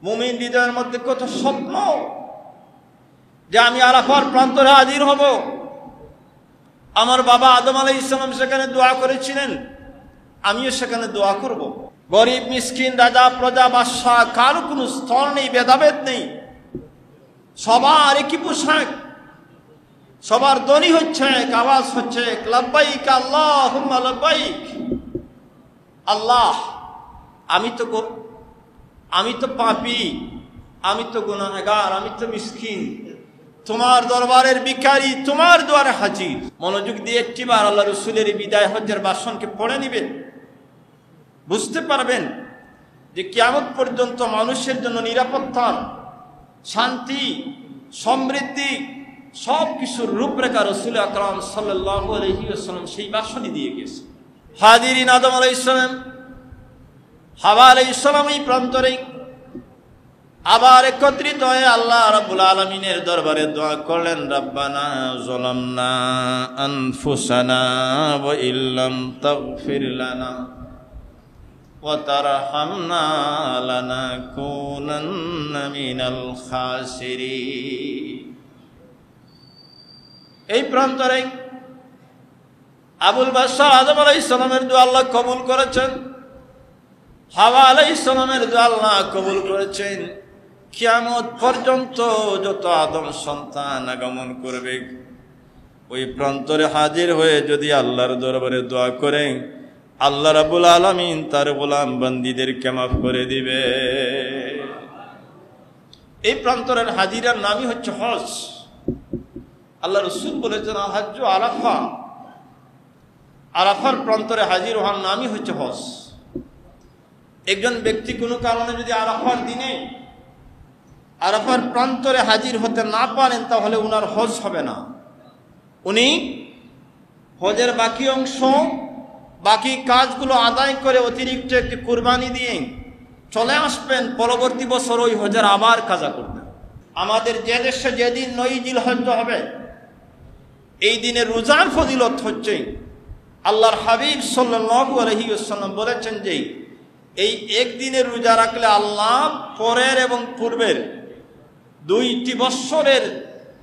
মুমিন হৃদয়ের মধ্যে কত স্বপ্ন যে আমি আরাফার প্রান্তরে হাজির হব। আমার বাবা আদম আলাইহিস সালাম সেখানে দোয়া করেছিলেন, আমিও সেখানে দোয়া করব। গরিব মিসকিন, রাজা প্রজা বাদশাহ, কারো কোনো স্তর নেই, ভেদাভেদ নেই, সবার একই পোশাক, সবার ধ্বনি হচ্ছে এক, আওয়াজ হচ্ছে এক, লাব্বাইক আল্লাহুম্মা লাব্বাইক। আল্লাহ, আমি তো পাপী, আমি তো গুনাহগার, আমি তো মিসকিন, তোমার দরবারের ভিখারি, তোমার দুয়ারে হাজির। মনোযোগ দিয়ে একটিবার আল্লাহ রসুলের বিদায় হজ্জের ভাষণকে পড়ে নিবেন, বুঝতে পারবেন যে কিয়ামত পর্যন্ত মানুষের জন্য নিরাপত্তা, শান্তি, সমৃদ্ধি সব কিছুর রূপরেখা রসুল আকরাম সাল্লাল্লাহু আলাইহি ওয়াসাল্লাম সেই ভাষণই দিয়ে গেছে। হাজিরিন, আদম আলাইহিস সালাম, হাওয়া আলাইহিস সালাম এই প্রান্তরে আবার একত্রিত হয়ে আল্লাহ রাব্বুল আলামিনের দরবারে দোয়া করলেন, রব্বানা যালামনা আনফুসানা ওয়া ইল্লাম তাগফির লানা ওয়া তারহামনা লানাকুনান্না মিনাল খাসিরিন। এই প্রান্তরে আবুল বাশার আদম আলাইহিস সালামের দোয়া আল্লাহ কবুল করেছেন, হাওয়া আলাইহিস সালামের দোয়া আল্লাহ কবুল করেছেন। কিয়ামত পর্যন্ত যত আদম সন্তান আগমন করবে ওই প্রান্তরে হাজির হয়ে যদি আল্লাহর দরবারে দোয়া করে, আল্লাহ রাব্বুল আলামিন তার গোলাম বান্দীদেরকে মাফ করে দিবে। এই প্রান্তরের হাজিরার নামই হচ্ছে হজ। আল্লাহ রসুল বলেছেন, আল হাজ্জু আরাফা, আরাফার প্রান্তরে হাজির হওয়ার নামই হচ্ছে হজ। একজন ব্যক্তি কোনো কারণে যদি আরাফার দিনে আরাফার প্রান্তরে হাজির হতে না পারেন, তাহলে উনার হজ হবে না। উনি হজের বাকি অংশ, বাকি কাজগুলো আদায় করে অতিরিক্ত একটি কুরবানি দিয়ে চলে আসবেন, পরবর্তী বছর ওই হজের আবার কাজা করবেন। আমাদের যে দেশে যেদিন 9 জিলহজ হবে, এই দিনে রোজার ফজিলত হচ্ছে, আল্লাহর হাবিব সাল্লাল্লাহু আলাইহি ওয়াসাল্লাম বলেছেন যে এই একদিনের রোজা রাখলে আল্লাহ পরের এবং পূর্বের 2টি বৎসরের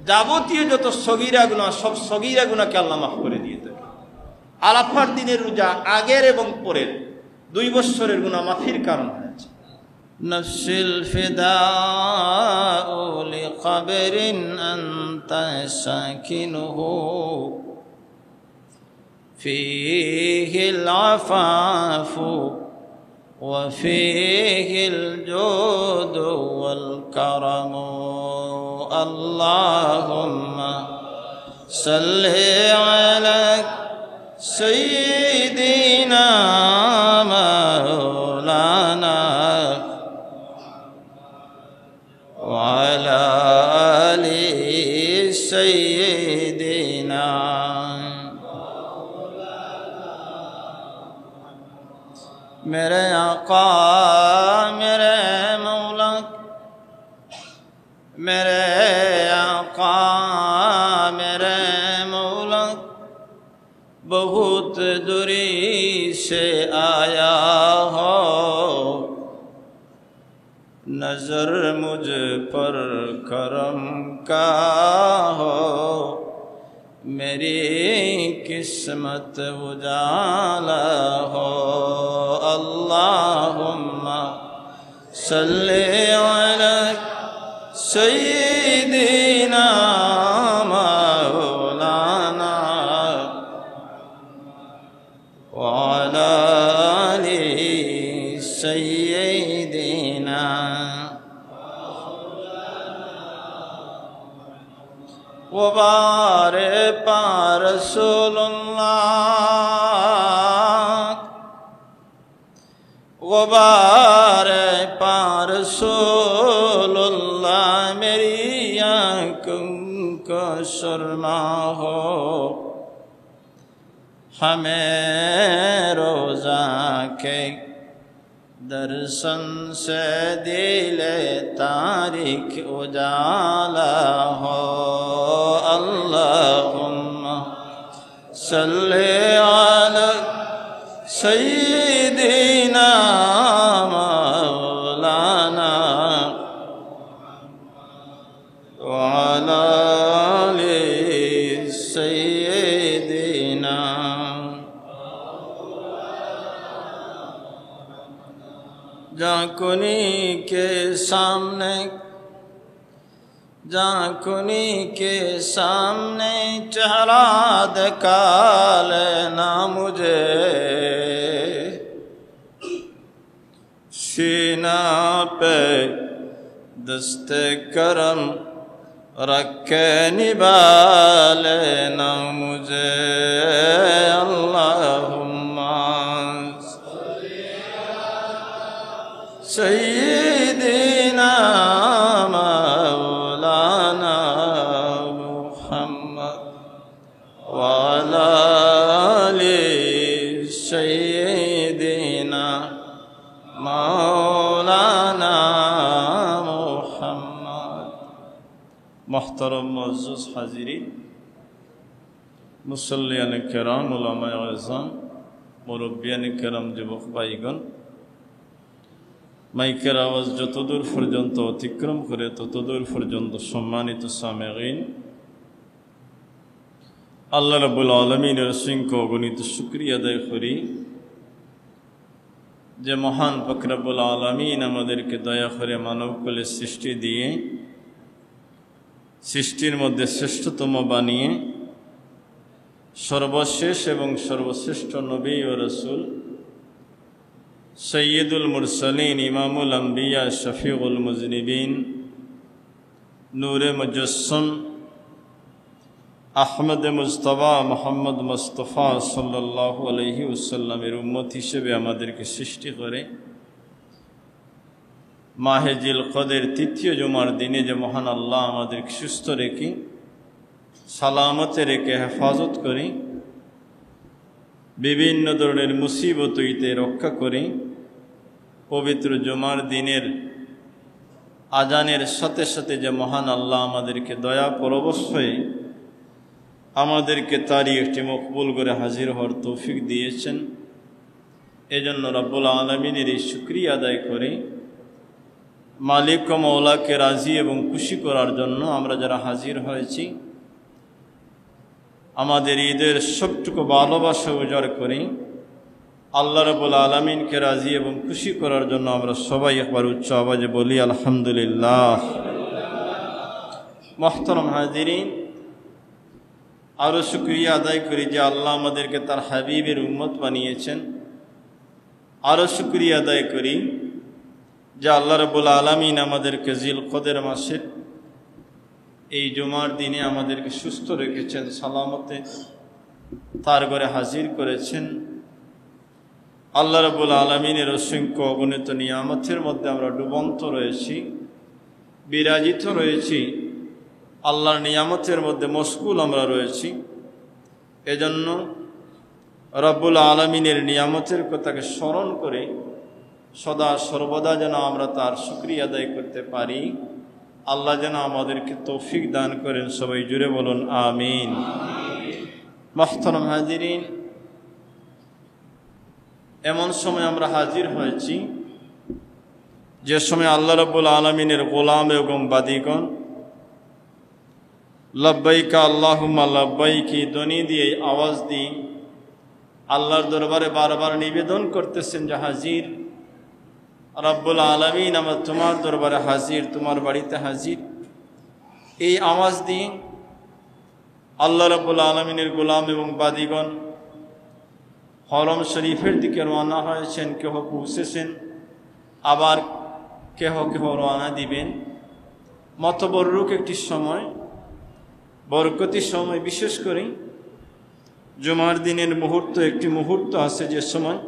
যাবতীয় যত সগীরা গুনাহ, সব সগীরা গুনাহকে আল্লাহ মাফ করে দিয়ে দেন। আরাফার দিনের রোজা আগের এবং পরের 2 বৎসরের গুনাহ মাফির কারণ হয়েছে। নফসিল ফিদাউ লিকবরিন আনতা সাকিনুহু ফীহিল আফাফু وفيه الجود والكرم اللهم صل على سيدنا مولانا وعلى آل سيدنا मेरे आका मेरे मौला, मेरे आका मेरे मौला, बहुत दूरी से आया हो, नजर मुझ पर करम का हो, मेरी किस्मत उजाला हो। अल्लाहुम्मा सल्ली अला सय्यिदिना मौलाना व अला आलि सय्यिदिना। वो बारे पार रसूलुल्लाह, वो बारे पार रसूलुल्लाह, मेरी आँखों को सुरमा हो, हमें रोज़ा के दर्शन से दिले तारीख उजाला हो। अल्लाहुम्मा सल्ली अला सय्यिदिना मौलाना के सामने चेहरा दिखा लेना मुझे, सीना पे दस्ते करम रख के निभा लेना मुझे। अल्लाहुम्मा सय्यिदीना मौलाना मुहम्मद व अला आलि सय्यिदीना मौलाना मुहम्मद। मोहतरम मुअज़्ज़ज़ हाज़िरीन, मुसल्लियान किराम, उलमाए आज़म, मुरब्बियान किराम, যুবক ভাইগণ, মাইকের আওয়াজ যতদূর পর্যন্ত অতিক্রম করে ততদূর পর্যন্ত সম্মানিত সামেঈন, আল্লাহ রাব্বুল আলামিনের অসংখ্য অগণিত শুকরিয়া আদায় করি যে মহান পাক রব্বুল আলামিন আমাদেরকে দয়া করে মানবকুলের সৃষ্টি দিয়ে সৃষ্টির মধ্যে শ্রেষ্ঠতম বানিয়ে সর্বশেষ এবং সর্বশ্রেষ্ঠ নবী ও রাসূল সৈয়দুল মুরসালিন, ইমামুল আম্বিয়া, শফিউল মুজনিবিন, নূরে মুজাসসম আহমদ মুজতবা মুহাম্মদ মুস্তাফা সাল্লাল্লাহু আলাইহি ওয়াসাল্লামের উম্মত হিসেবে আমাদেরকে সৃষ্টি করে মাহে জিলকদের তৃতীয় জুমার দিনে যে মহান আল্লাহ আমাদেরকে সুস্থ রেখে সালামতে রেখে হেফাজত করে বিভিন্ন ধরনের মুসিবত হইতে রক্ষা করে পবিত্র জুমার দিনের আজানের সাথে সাথে যে মহান আল্লাহ আমাদেরকে দয়া পরবশ হয়ে আমাদেরকে তারই একটি মকবুল করে হাজির হওয়ার তৌফিক দিয়েছেন, এজন্য রব্বুল আলামিনের এই শুকরিয়া আদায় করে মালিক ও মওলাকে রাজি এবং খুশি করার জন্য আমরা যারা হাজির হয়েছি, আমাদের ঈদের সবটুকু ভালোবাসা উজাড় করে আল্লাহ রাব্বুল আলামিনকে রাজি এবং খুশি করার জন্য আমরা সবাই একবার উচ্চ আওয়াজে বলি আলহামদুলিল্লাহ। মুহতারাম হাজিরিন, আরও শুকরিয়া আদায় করি যে আল্লাহ আমাদেরকে তার হাবিবের উম্মত বানিয়েছেন। আরও শুকরিয়া আদায় করি যে আল্লাহ রাব্বুল আলামিন আমাদেরকে জিলকদের মাসের এই জুমার দিনে আমাদেরকে সুস্থ রেখেছেন, সালামতে তার ঘরে হাজির করেছেন। আল্লাহ রাব্বুল আলামিনের অসংখ্য অগণিত নিয়ামতের মধ্যে আমরা ডুবন্ত রয়েছি, বিরাজিত রয়েছি, আল্লাহর নিয়ামতের মধ্যে মশগুল আমরা রয়েছি। এজন্য রব্বুল আলামিনের নিয়ামতের কথাকে স্মরণ করে সদা সর্বদা যেন আমরা তার শুকরিয়া আদায় করতে পারি, আল্লাহ যেন আমাদেরকে তৌফিক দান করেন। সবাই জুড়ে বলুন আমিন। মুহতারাম হাজিরিন, এমন সময় আমরা হাজির হয়েছি যে সময় আল্লাহ রাব্বুল আলামিনের গোলাম এবং বাদীগণ লব্বাইকা আল্লাহুম্মা লব্বাইকি ধ্বনি দিয়ে আওয়াজ দিয়ে আল্লাহর দরবারে বারবার নিবেদন করতেছেন যে হাজির রব্বুল আলামিন, আমরা তোমার দরবারে হাজির, তোমার বাড়িতে হাজির। এই আওয়াজ দিয়ে আল্লাহ রাব্বুল আলামিনের গোলাম এবং বাদীগণ হরম শরীফের দিকে রওনা হয়েছেন, কেহ পৌঁছেছেন, আবার কেহ কেহ রওনা দিবেন। মতবরুক একটি সময়, বরকতি সময়, বিশেষ করে জুমার দিনের মুহূর্ত একটি মুহূর্ত আছে যে সময়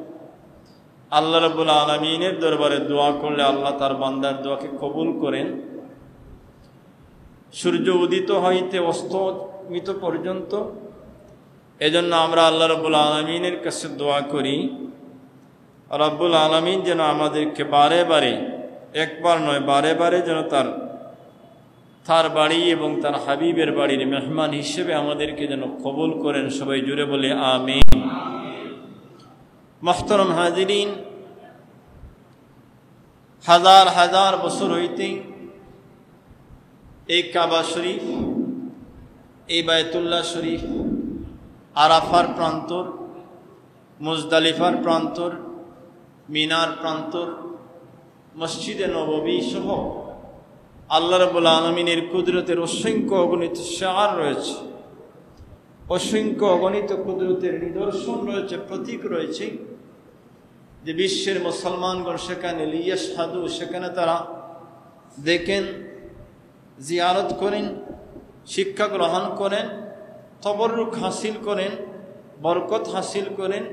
আল্লাহ রাব্বুল আলামিনের দরবারে দোয়া করলে আল্লাহ তার বান্দার দোয়াকে কবুল করেন। সূর্য উদিত হইতে অস্তমিত পর্যন্ত। এজন্য আমরা আল্লাহ রাব্বুল আলামিনের কাছে দোয়া করি রাব্বুল আলামিন যেন আমাদেরকে বারে বারে, একবার নয় বারে বারে যেন তার বাড়ি এবং তার হাবিবের বাড়ির মেহমান হিসেবে আমাদেরকে যেন কবুল করেন। সবাই জুড়ে বলে আমিন। মুহতারাম হাজিরিন, হাজার হাজার বছর হইতে এই কাবা শরীফ, এই বায়তুল্লাহ শরীফ, আরাফার প্রান্তর, মুজদালিফার প্রান্তর, মিনার প্রান্তর, মসজিদে নববী সহ আল্লাহ রাব্বুল আলামিনের কুদরতের অসংখ্য অগণিত শাআর রয়েছে, অসংখ্য অগণিত কুদরতের নিদর্শন রয়েছে, প্রতীক রয়েছে, যে বিশ্বের মুসলমানগণ সেখানে লিয়াশহাদু, সেখানে তারা দেখেন, জিয়ারত করেন, শিক্ষা গ্রহণ করেন, তবরুক হাসিল করেন, বরকত হাসিল করেন,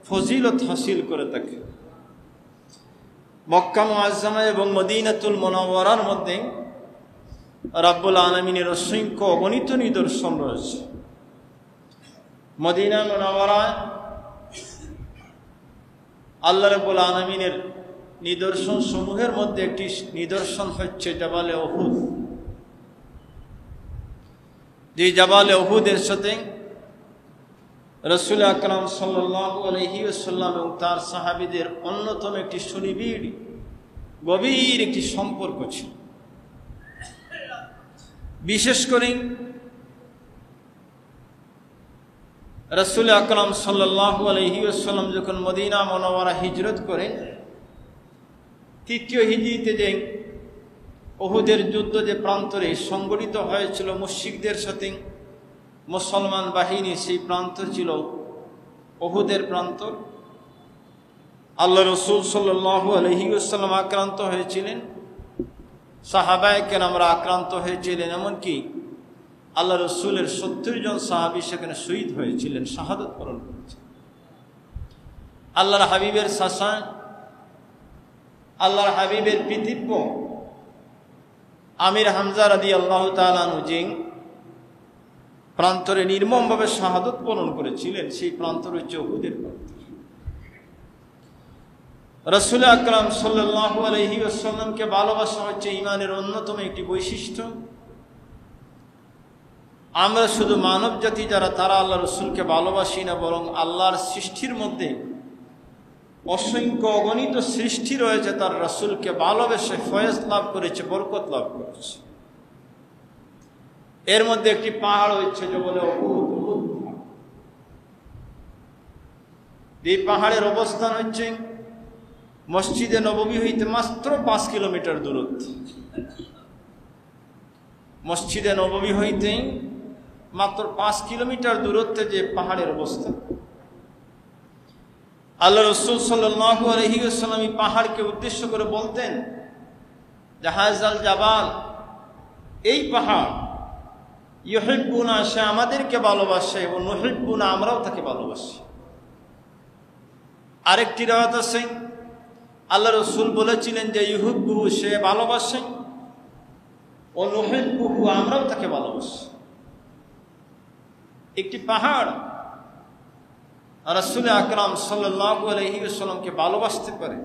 ফজিলত হাসিল করে থাকে। মক্কা মুআজ্জামা এবং মদিনাতুল মুনাওয়ারার মধ্যে রাব্বুল আলামিনের অসংখ্য অগণিত নিদর্শন রয়েছে। মদিনা মুনাওয়ারায় আল্লাহ রাব্বুল আলামিনের নিদর্শন সমূহের মধ্যে একটি নিদর্শন হচ্ছে জাবালে উহুদ। যে জাবালে উহুদের সাথে রাসূল আকরাম সাল্লাল্লাহু আলাইহি ওয়াসাল্লাম এবং তার সাহাবীদের অন্যতম একটি সুনিবিড় গভীর একটি সম্পর্ক ছিল। বিশেষ করে রাসূল আকরাম সাল্লাল্লাহু আলাইহি ওয়াসাল্লাম যখন মদিনা মুনাওয়ারা হিজরত করেন, তৃতীয় হিজরিতে যে উহুদের যুদ্ধ যে প্রান্তরে সংগঠিত হয়েছিল মুশরিকদের সাথে মুসলমান বাহিনী, সেই প্রান্তর ছিল উহুদের প্রান্তর। আল্লাহ রাসূল সাল্লাল্লাহু আলাইহি ওয়াসাল্লাম আক্রান্ত হয়েছিলেন, সাহাবায়ে কেরামরা আক্রান্ত হয়েছিলেন, এমনকি আল্লাহ রাসূলের 70 জন সাহাবী সেখানে শহীদ হয়েছিলেন, শাহাদাত বরণ করেছিলেন। আল্লাহর হাবিবের চাচা, আল্লাহর হাবিবের পিতৃব্য আমির হামজা রাদিয়াল্লাহু তাআলা আনহু যে প্রান্তরে নির্মমভাবে শাহাদাত বরণ করেছিলেন, সেই প্রান্তর হচ্ছে উহুদের প্রান্তর। রাসূল আকরাম সাল্লাল্লাহু আলাইহি ওয়াসাল্লামকে ভালোবাসা হচ্ছে ঈমানের অন্যতম একটি বৈশিষ্ট্য। আমরা শুধু মানব জাতি যারা, তারা আল্লাহ রাসূলকে ভালোবাসি না, বরং আল্লাহর সৃষ্টির মধ্যে অসংখ্য অগণিত সৃষ্টি রয়েছে তার রাসূলকে ভালোবেসে ফয়েজ লাভ করেছে, বরকত লাভ করেছে। এর মধ্যে একটি পাহাড় হচ্ছে জবলে উহুদ। এই পাহাড়ের অবস্থান হচ্ছে মসজিদে নববী হইতে মাত্র 5 কিলোমিটার দূরত্ব। মসজিদে নববী হইতে মাত্র 5 কিলোমিটার দূরত্বে যে পাহাড়ের অবস্থান। আল্লাহ রাসূল সাল্লাল্লাহু আলাইহি ওয়াসাল্লাম এই পাহাড়কে উদ্দেশ্য করে বলতেন যে হাযাল জাবাল, এই পাহাড় ইউহিব্বুনা, সে আমাদেরকে ভালোবাসে, এবং নুহিব্বুনা, আমরাও তাকে ভালোবাসি। আরেকটি রাওয়াত আছে আল্লাহ রাসূল বলেছিলেন যে ইউহিব্বুহু, সে ভালোবাসে, ও নুহিব্বুহু, আমরাও তাকে ভালোবাসি। একটি পাহাড় রাসূল আকরাম সাল্লাল্লাহু আলাইহি ওয়াসাল্লামকে ভালোবাসতে পারে,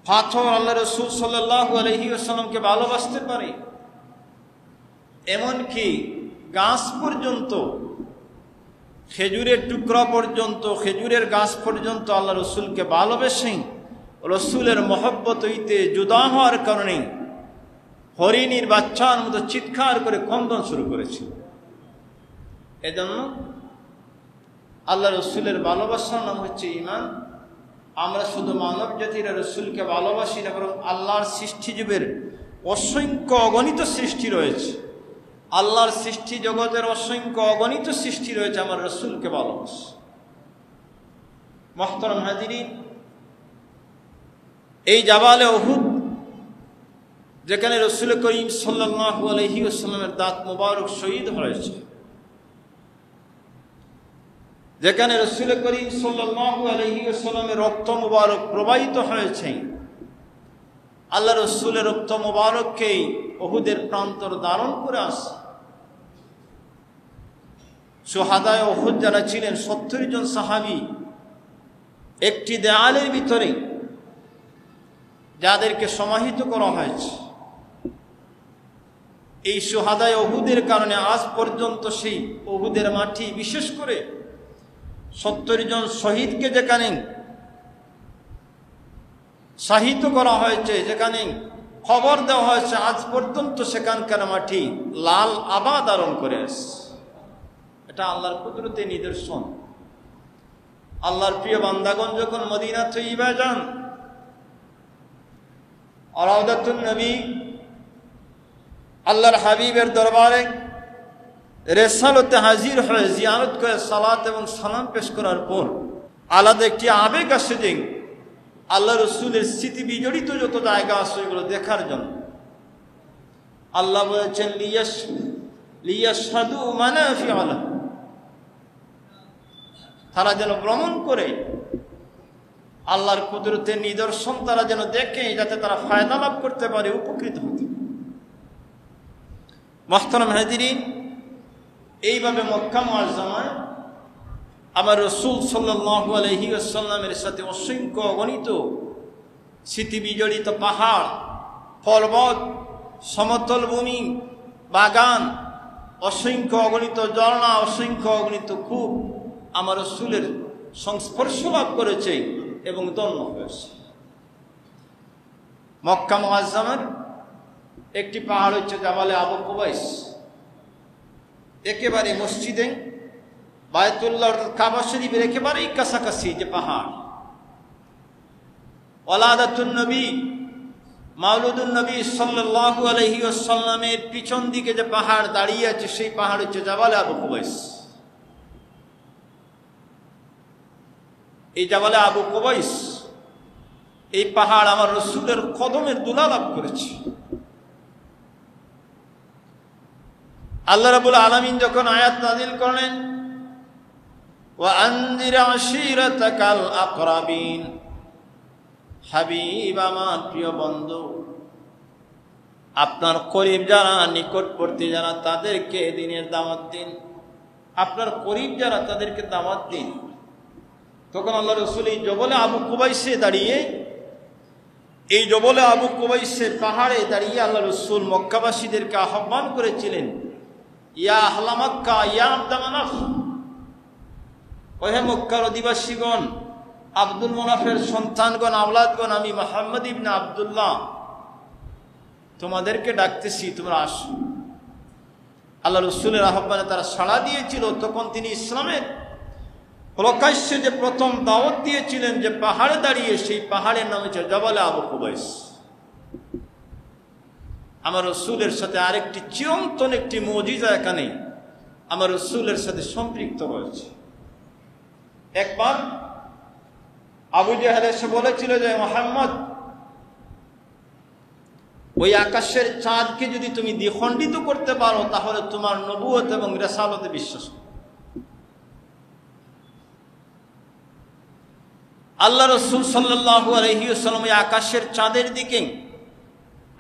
পাথর আল্লাহ রাসূল সাল্লাল্লাহু আলাইহি ওয়াসাল্লামকে ভালোবাসতে পারে, এমনকি গাছ পর্যন্ত, খেজুরের টুকরা পর্যন্ত, খেজুরের গাছ পর্যন্ত আল্লাহ রাসূলকে ভালোবেসে রাসূলের মহব্বত হইতে জুদা হওয়ার কারণে হরিণীর বাচ্চার মতো চিৎকার করে ক্রন্দন শুরু করেছিল। এজন্য আল্লাহ রাসূলের ভালোবাসার নাম হচ্ছে ঈমান। আমরা শুধু মানব জাতির রাসূলকে ভালোবাসি না, বরং আল্লাহর সৃষ্টিজীবের অসংখ্য অগণিত সৃষ্টি রয়েছে, আল্লাহর সৃষ্টি জগতের অসংখ্য অগণিত সৃষ্টি রয়েছে আমার রাসূলকে ভালোবাসে। মুহতারাম হাজিরিন, এই জাবালে উহুদ, যেখানে রাসূল করিম সাল্লাল্লাহু আলাইহি ওয়াসাল্লামের দাঁত মোবারক শহীদ হয়েছে, যেখানে রাসূল করিম সাল্লাল্লাহু আলাইহি ওয়াসাল্লামের রক্ত মোবারক প্রবাহিত হয়েছে, আল্লাহ রাসূলের রক্ত মোবারককেই উহুদের প্রান্তর ধারণ করে আসে। শুহাদায়ে উহুদ যারা ছিলেন 70 জন সাহাবী, একটি দেয়ালের ভিতরে যাদেরকে সমাহিত করা হয়েছে। এই শুহাদায়ে উহুদের কারণে আজ পর্যন্ত সেই উহুদের মাটি, বিশেষ করে 70 জন শহীদকে যেখানে শাহিত করা হয়েছে, যেখানে খবর দেওয়া হয়েছে, আজ পর্যন্ত সেখানকার মাটি লাল আভা ধারণ করে আসছে। এটা আল্লাহর কুদরতের নিদর্শন। আল্লাহর প্রিয় বান্দাগণ যখন মদিনা তৈয়্যিবা যান, রওদাতুন নবী আল্লাহর হাবিবের দরবারে রেসালতে হাজির হয়ে জিয়ারত করে সালাত এবং সালাম পেশ করার পর আলাদা একটি আবেগ আসে যে আল্লাহ রসুলের স্মৃতি বিজড়িত যত জায়গা আছে এগুলো দেখার জন্য। আল্লাহ বলেছেন লিয়াশহাদু মানাফিআ লাহুম, তারা যেন ভ্রমণ করে আল্লাহর কুদরতের নিদর্শন তারা যেন দেখে, যাতে তারা ফায়দা লাভ করতে পারে, উপকৃত হতে। মুহতারাম হাজিরিন, এইভাবে মক্কা মুআজ্জামায় আমার রাসূল সাল্লাল্লাহু আলাইহি ওয়াসাল্লামের সাথে অসংখ্য অগণিত স্মৃতি বিজড়িত পাহাড়, পর্বত, সমতল ভূমি, বাগান, অসংখ্য অগণিত ঝর্ণা, অসংখ্য অগণিত কূপ আমার রাসূলের সংস্পর্শ লাভ করেছে এবং ধন্য হয়েছে। মক্কা মুআজ্জামার একটি পাহাড় হচ্ছে জাবালে আবু কুবাইস, একেবারে মসজিদে বায়তুল্লাহ কাবা শরীফের একেবারেই কাছাকাছি যে পাহাড়। ওয়ালাদাতুন নবী মাওলুদুন নবী সাল্লাল্লাহু আলাইহি ওয়াসাল্লামের পিছন দিকে যে পাহাড় দাঁড়িয়ে আছে সেই পাহাড় হচ্ছে জাবালে আবু কুবাইস। এই জাবালে আবু কুবাইস, এই পাহাড় আমার রাসূলের কদমের দুলা লাভ করেছে। আল্লাহ রাব্বুল আলামিন যখন আয়াত নাযিল করলেন, ওয়া আনজির আশীরাতাকাল আকরাবিন, হাবিব আমার প্রিয় বন্ধু, আপনার করিব যারা, নিকটবর্তী যারা, তাদেরকে দিনের দাওয়াত দিন। আপনার করিব যারা তাদেরকে দাওয়াত দিন। তখন আল্লাহ রাসূল এই জবলে আবু কুবাইসে দাঁড়িয়ে, এই জবলে আবু কুবাইসে পাহাড়ে দাঁড়িয়ে আল্লাহ রাসূল মক্কাবাসীদেরকে আহ্বান করেছিলেন, ইয়া আহলা মক্কা ইয়া আবদা মানাফ, ওহে মক্কার অধিবাসীগণ, আব্দুল মুনাফের সন্তানগণ, আওলাদগণ, আমি মুহাম্মদ ইবনে আব্দুল্লাহ তোমাদেরকে ডাকতেছি, তোমরা আসো। আল্লাহ রাসূলের আহ্বানে তারা সাড়া দিয়েছিল। তখন তিনি ইসলামের প্রকাশ্যে যে প্রথম দাওয়াত দিয়েছিলেন, যে পাহাড়ে দাঁড়িয়ে, সেই পাহাড়ের নাম হচ্ছে জাবালে আবু কুবাইস। আমার রাসূলের সাথে আরেকটি চিরন্তন একটি মুজিজা এখানে আমার রাসূলের সাথে সম্পৃক্ত রয়েছে। একবার আবু জাহেল এসে বলেছিল যে, মুহাম্মদ, ওই আকাশের চাঁদকে যদি তুমি দ্বিখণ্ডিত করতে পারো তাহলে তোমার নবুয়ত এবং রিসালাতে বিশ্বাস। আল্লাহ রাসূল সাল্লাল্লাহু আলাইহি ওয়াসাল্লাম এই আকাশের চাঁদের দিকে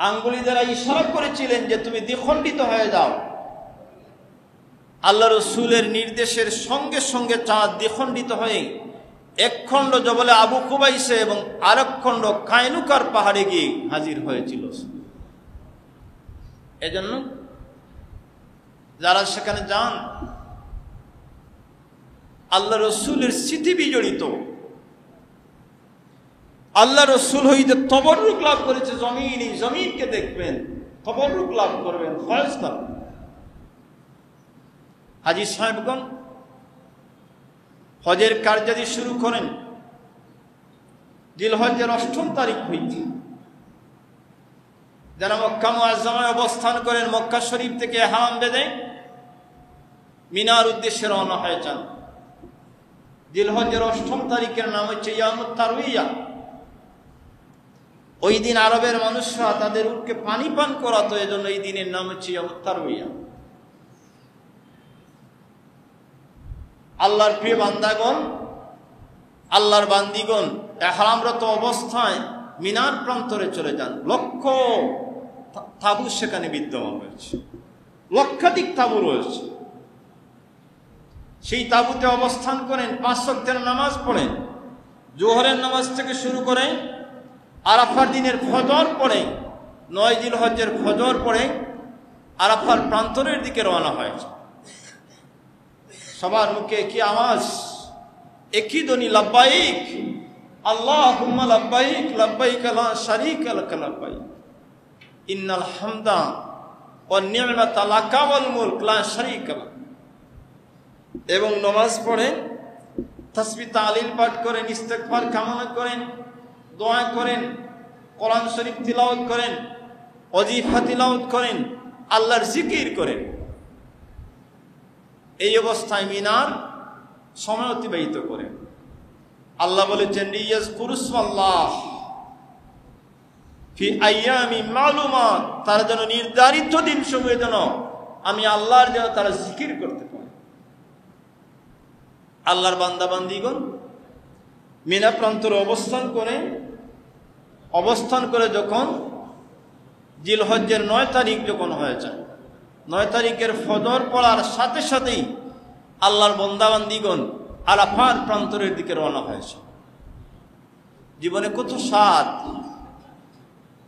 আঙ্গুলি দ্বারা ইশারা করেছিলেন যে তুমি দ্বিখণ্ডিত হয়ে যাও। আল্লাহ রাসূলের নির্দেশের সঙ্গে সঙ্গে চাঁদ দ্বিখণ্ডিত হয়ে এক খণ্ড জবলে আবু কুবাইসে এবং আরেক খণ্ড কায়নুকার পাহাড়ে গিয়ে হাজির হয়েছিল। এজন্য যারা সেখানে যান, আল্লাহ রাসূলের স্মৃতি বিজড়িত, আল্লাহ রাসূল হইতে তবরুক লাভ করেছে, জমিনকে দেখবেন, তবরুক লাভ করবেন, ফয়েজ লাভ। হাজী সাহেবগণ হজের কার্যাদি শুরু করেন জিলহজ্জের ৮ম তারিখ হইতে। যারা মক্কা মুআজ্জামায় অবস্থান করেন, মক্কা শরীফ থেকে ইহরাম বেঁধে মিনার উদ্দেশ্যে রওনা হয়ে যান। জিলহজ্জের ৮ম তারিখের নাম হচ্ছে ইয়ামুত তারউইয়া। ওই দিন আরবের মানুষরা তাদের উটকে পানি পান করাতো, এজন্য এই দিনের নাম হচ্ছে ইয়ামুত তারউইয়া। আল্লাহর প্রিয় বান্দাগণ, আল্লাহর বান্দিগণ ইহরামরত অবস্থায় মিনার প্রান্তরে চলে যান। লক্ষ তাঁবু সেখানে বিদ্যমান রয়েছে, লক্ষাধিক তাঁবু রয়েছে। সেই তাঁবুতে অবস্থান করেন, ৫ ওয়াক্তের নামাজ পড়েন। জোহরের নামাজ থেকে শুরু করে আরাফার দিনের ফজর পড়ে, ৯ জিলহজ্জের ফজর পড়ে আরাফার প্রান্তরের দিকে রওনা হয়েছে। সবার মুখে কি আওয়াজ, একই ধ্বনি, লাব্বাইক আল্লাহুম্মা লাব্বাইক লাব্বাইক লা শারীকা লাক লাব্বাইক ইন্নাল হামদা ওয়ান নি'মাতা লাকা ওয়াল মুলক লা শারীকা লাক। এবং নামাজ পড়েন, তাসবিহ তাহলিল পাঠ করেন, ইস্তেগফার কামনা করেন, দোয়া করেন, কোরআন শরীফ তিলাওয়াত করেন, ওয়াজিফা তিলাওয়াত করেন, আল্লাহর জিকির করেন। এই অবস্থায় মিনার সময় অতিবাহিত করেন। আল্লাহ বলেছেন ইয়াজকুরুসমাল্লাহ ফি আইয়ামি মালুমাত, তারা যেন নির্ধারিত দিন সমূহে যেন আমি আল্লাহর যেন তারা জিকির করতে পারে। আল্লাহর বান্দা বান্দীগণ মিনা প্রান্তরে অবস্থান করে যখন জিলহজ্জের 9 তারিখ যখন হয়ে যায়, 9 তারিখের ফজর পড়ার সাথে সাথেই আল্লাহর বান্দা বান্দীগণ আরাফার প্রান্তরের দিকে রওনা হয়েছে। জীবনে কত স্বাদ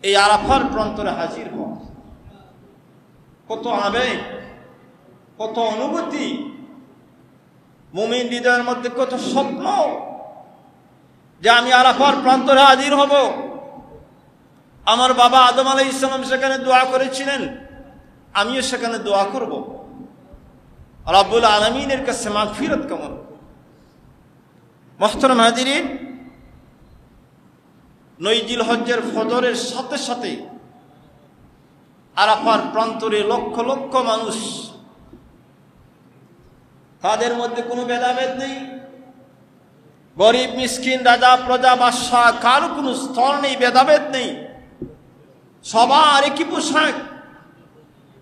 এই আরাফার প্রান্তরে হাজির হওয়া, কত আবেগ, কত অনুভূতি, মুমিন হৃদয়ের মধ্যে কত স্বপ্ন যে আমি আরাফার প্রান্তরে হাজির হব। আমার বাবা আদম আলাইহিস সালাম সেখানে দোয়া করেছিলেন, আমিও সেখানে দোয়া করব, রাব্বুল আলামিনের কাছে মাগফিরাত কামনা। মুহতারাম হাজিরিন, 9 জিলহজ্জের ফজরের সাথে সাথে আরাফার প্রান্তরে লক্ষ লক্ষ মানুষ, তাদের মধ্যে কোনো ভেদাভেদ নেই, গরিব মিসকিন, রাজা প্রজা বাদশাহ, কারো কোনো স্তর নেই, ভেদাভেদ নেই, সবার একই পোশাক,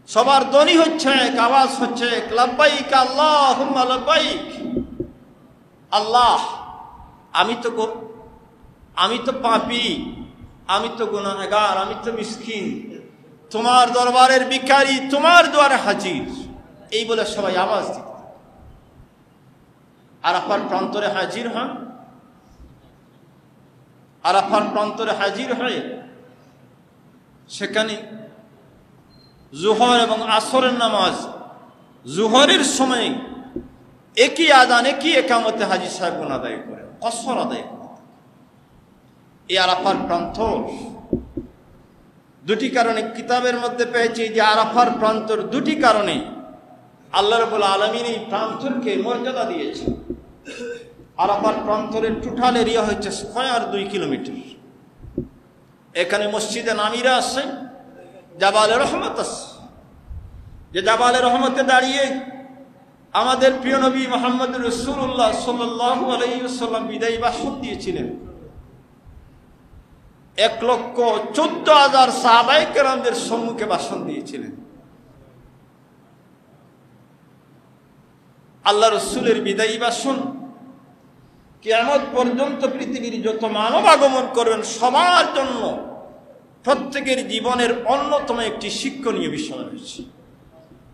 সবার ধ্বনি হচ্ছে এক, আওয়াজ হচ্ছে এক, লাব্বাইক আল্লাহুম্মা লাব্বাইক। আল্লাহ, আমি তো পাপী, আমি তো গুনাহগার, আমি তো মিসকিন, তোমার দরবারের ভিখারি, তোমার দুয়ারে হাজির, এই বলে সবাই আওয়াজ দিত। আরাফার প্রান্তরে হাজির হন, আরাফার প্রান্তরে হাজির হয়ে সেখানে জোহর এবং আসরের নামাজ, জোহরের সময় একই আযান, একই একামতে হাজী সাহেবগণ আদায় করেন, কসর আদায় করেন। এই আরাফার প্রান্তর দুটি কারণে কিতাবের মধ্যে পেয়েছি যে আরাফার প্রান্তর দুটি কারণে আল্লাহ রাব্বুল আলামিন এই প্রান্তরকে মর্যাদা দিয়েছে। আরাফার প্রান্তরের টোটাল এরিয়া হচ্ছে স্কয়ার 2 কিলোমিটার। এখানে মসজিদে নামিরা আছে, জাবালে রহমত আছে, যে জাবালে রহমতে দাঁড়িয়ে আমাদের প্রিয় নবী মুহাম্মদ রাসূলুল্লাহ সাল্লাল্লাহু আলাইহি ওয়াসাল্লাম বিদায়ী ভাষণ দিয়েছিলেন। 1,14,000 সাহাবায়ে কেরামদের সম্মুখে ভাষণ দিয়েছিলেন। আল্লাহ রসুলের বিদায়ী ভাষণ কিয়ামত পর্যন্ত পৃথিবীর যত মানব আগমন করবেন সবার জন্য প্রত্যেকের জীবনের অন্যতম একটি শিক্ষণীয় বিষয় রয়েছে।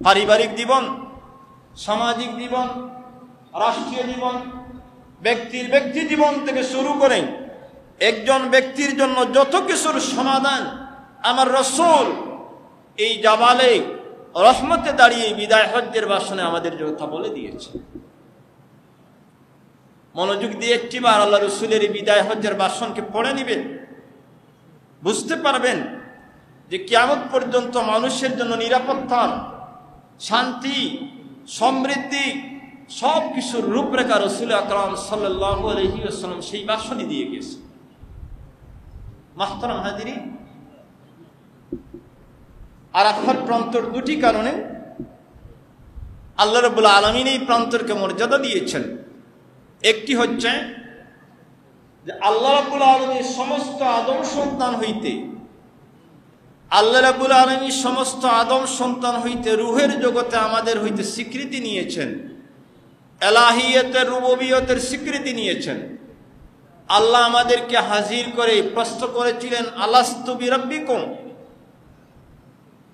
পারিবারিক জীবন, সামাজিক জীবন, রাষ্ট্রীয় জীবন, ব্যক্তি জীবন থেকে শুরু করে একজন ব্যক্তির জন্য যত কিছুর সমাধান আমার রাসূল এই জাবালে রহমতে দাঁড়িয়ে বিদায় হজ্জের ভাষণে আমাদের কথা বলে দিয়েছে। মনোযোগ দিয়ে একটিবার আল্লাহ রসুলের বিদায় হজ্জের ভাষণকে পড়ে নিবেন, বুঝতে পারবেন যে কিয়ামত পর্যন্ত মানুষের জন্য নিরাপত্তা, শান্তি, সমৃদ্ধি সব কিছুর রূপরেখা রসুল আকরাম সাল্লাল্লাহু আলাইহি ওয়াসাল্লাম সেই ভাষণই দিয়ে গেছে। মুহতারাম হাজিরিন, আরাফার প্রান্তর দুটি কারণে আল্লাহ রাব্বুল আলামিন এই প্রান্তরকে মর্যাদা দিয়েছেন। একটি হচ্ছে যে আল্লাহ রাব্বুল আলামিন সমস্ত আদম সন্তান হইতে রূহের জগতে আমাদের হইতে স্বীকৃতি নিয়েছেন, এলাহিয়তের রুবুবিয়তের স্বীকৃতি নিয়েছেন। আল্লাহ আমাদেরকে হাজির করে প্রশ্ন করেছিলেন, আলাস্তু বিরাব্বিকুম,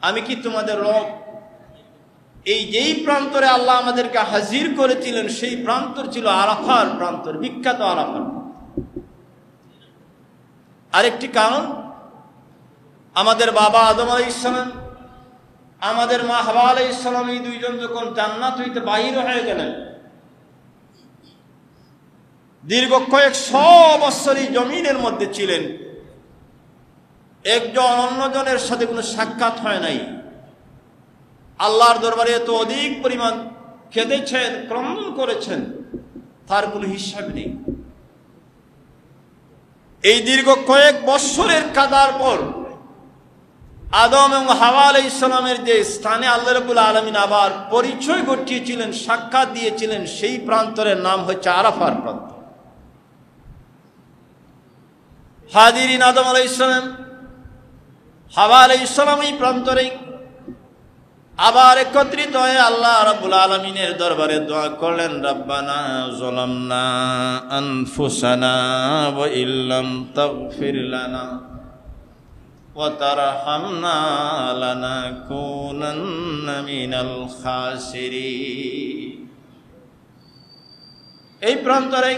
আমি কি তোমাদের রব? এই যেই প্রান্তরে আল্লাহ আমাদেরকে হাজির করেছিলেন সেই প্রান্তর ছিল আরাফার প্রান্তর, বিখ্যাত আরাফার। আরেকটি কারণ, আমাদের বাবা আদম আলাইহিস সালাম, আমাদের মা হাওয়া আলাইহিস সালাম, এই দুইজন যখন জান্নাত হইতে বাহির হয়ে গেলেন, দীর্ঘ কয়েক 100 বছর এই জমিনের মধ্যে ছিলেন, একজন অন্যজনের সাথে কোনো সাক্ষাৎ হয় নাই। আল্লাহর দরবারে এত অধিক পরিমাণ কেঁদেছেন, ক্রন্দন করেছেন, তার কোনো হিসাব নেই। এই দীর্ঘ কয়েক বৎসরের কাদার পর আদম এবং হাওয়া আলাইহিস সালামের যে স্থানে আল্লাহ রাব্বুল আলামিন আবার পরিচয় ঘটিয়েছিলেন, সাক্ষাৎ দিয়েছিলেন, সেই প্রান্তরের নাম হচ্ছে আরাফার প্রান্ত। হাজিরিন, আদম আলাইহিস সালাম, হাওয়া আলাইহিস সালাম এই প্রান্তরে আবার একত্রিত হয়ে আল্লাহ রাব্বুল আলামিনের দরবারে দোয়া করলেন, রব্বানা যালামনা আনফুসানা ওয়া ইল্লাম তাগফির লানা ওয়া তারহামনা লানাকুনান্না মিনাল খাসিরিন। এই প্রান্তরে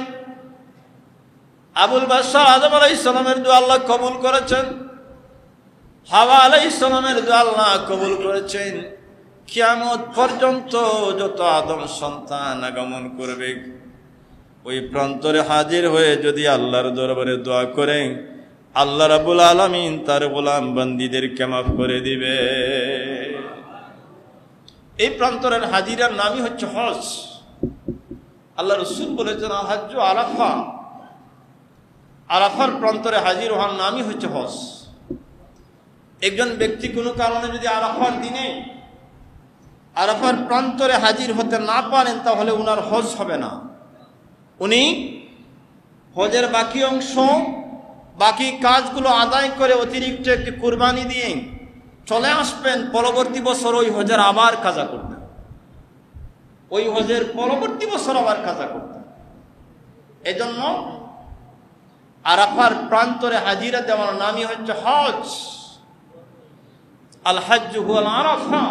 আবুল বাশার আদম আলাইহিস সালামের দোয়া আল্লাহ কবুল করেছেন, হাওয়া আলাইহিস সালামের দোয়া আল্লাহ কবুল করেছেন। কিয়ামত পর্যন্ত যত আদম সন্তান আগমন করবে ওই প্রান্তরে হাজির হয়ে যদি আল্লাহর দরবারে দোয়া করে, আল্লাহ রাব্বুল আলামিন তার গোলাম বান্দীদেরকে মাফ করে দিবে। এই প্রান্তরের হাজিরার নামই হচ্ছে হজ। আল্লাহ রাসূল বলেছেন, আল হাজ্জু আরাফা, আরাফার প্রান্তরে হাজির হওয়ার নামই হচ্ছে হজ। একজন ব্যক্তি কোনো কারণে যদি আরাফার দিনে আরাফার প্রান্তরে হাজির হতে না পারেন তাহলে উনার হজ হবে না। উনি হজের বাকি অংশ, বাকি কাজগুলো আদায় করে অতিরিক্ত একটি কুরবানি দিয়ে চলে আসবেন, পরবর্তী বছর ওই হজের আবার কাজা করতেন, ওই হজের পরবর্তী বছর আবার কাজা করতেন। এজন্য আরাফার প্রান্তরে হাজিরা দেওয়ার নামই হচ্ছে হজ। আল হাজ্জু হুয়াল আরাফা,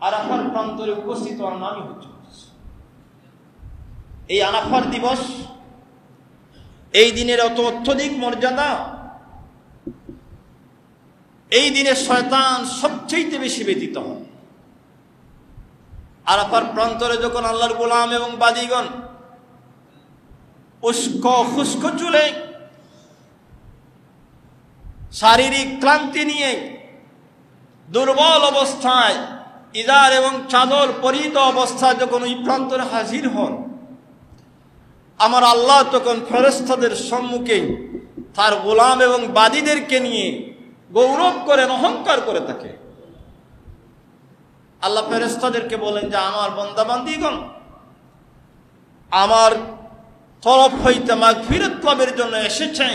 আরাফার প্রান্তরে উপস্থিত হওয়ার নামই হচ্ছে হজ। এই আরাফার দিবস, এই দিনের অত অত্যধিক মর্যাদা, এই দিনে শয়তান সবচেয়ে বেশি ব্যতীত হয়। আরাফার প্রান্তরে যখন আল্লাহর গোলাম এবং বাদীগণ খুস্ক চুলে শারীরিক ক্লান্তি নিয়ে দুর্বল অবস্থায় ইজার এবং চাদর পরিহিত অবস্থায় যখন ওই প্রান্তরে হাজির হন, আমার আল্লাহ তখন ফেরেশতাদের সম্মুখে তার গোলাম এবং বাদীদেরকে নিয়ে গৌরব করেন, অহংকার করে থাকে। আল্লাহ ফেরেশতাদেরকে বলেন যে আমার বান্দা বান্দীগণ আমার তরফ হইতে মাগফিরাত লাভের জন্য এসেছেন,